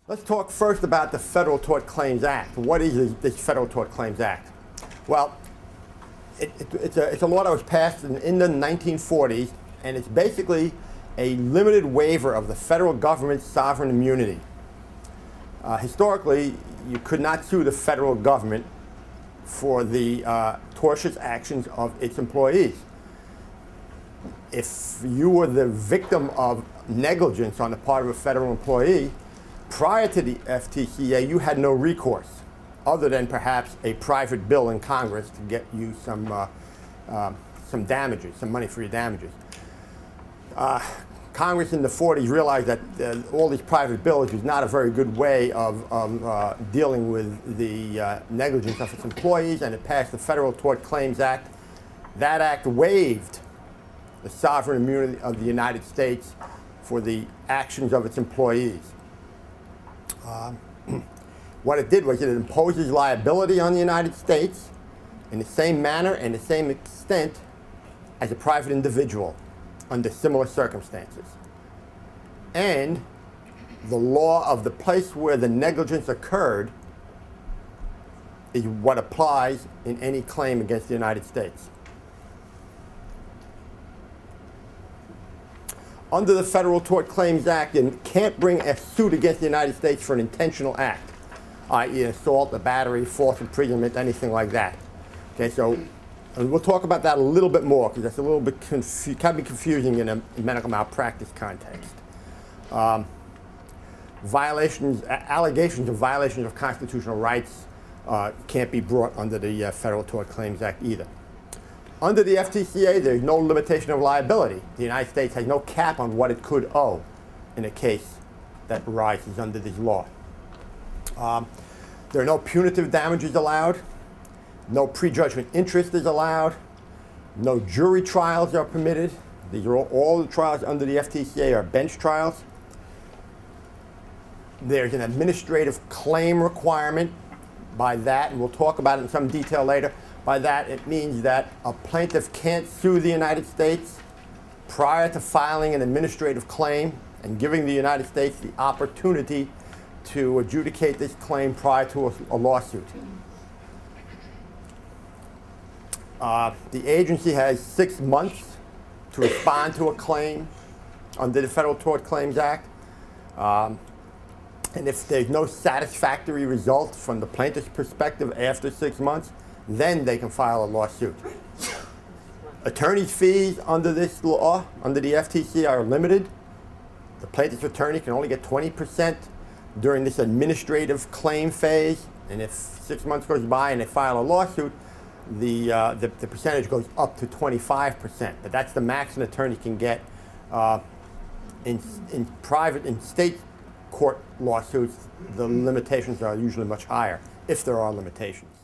Let's talk first about the Federal Tort Claims Act. What is this Federal Tort Claims Act? Well, it's a law that was passed in the 1940s, and it's basically a limited waiver of the federal government's sovereign immunity. Historically, you could not sue the federal government for the tortious actions of its employees. If you were the victim of negligence on the part of a federal employee, prior to the FTCA, you had no recourse other than perhaps a private bill in Congress to get you some damages, some money for your damages. Congress in the 40s realized that all these private bills was not a very good way of dealing with the negligence of its employees, and it passed the Federal Tort Claims Act. That act waived the sovereign immunity of the United States for the actions of its employees. What it did was it imposes liability on the United States in the same manner and the same extent as a private individual under similar circumstances. And the law of the place where the negligence occurred is what applies in any claim against the United States. Under the Federal Tort Claims Act, you can't bring a suit against the United States for an intentional act, i.e. assault, a battery, false imprisonment, anything like that. Okay, so we'll talk about that a little bit more, because that's a little bit can be confusing in a medical malpractice context. Allegations of violations of constitutional rights can't be brought under the Federal Tort Claims Act either. Under the FTCA, there's no limitation of liability. The United States has no cap on what it could owe in a case that arises under this law. There are no punitive damages allowed. No prejudgment interest is allowed. No jury trials are permitted. These are all the trials under the FTCA are bench trials. There's an administrative claim requirement. By that, and we'll talk about it in some detail later, by that it means that a plaintiff can't sue the United States prior to filing an administrative claim and giving the United States the opportunity to adjudicate this claim prior to a lawsuit. The agency has 6 months to respond to a claim under the Federal Tort Claims Act. And if there's no satisfactory result from the plaintiff's perspective after 6 months, then they can file a lawsuit. Attorney's fees under this law, under the FTCA, are limited. The plaintiff's attorney can only get 20% during this administrative claim phase, and if 6 months goes by and they file a lawsuit, the percentage goes up to 25%. But that's the max an attorney can get in state court lawsuits. The limitations are usually much higher, if there are limitations.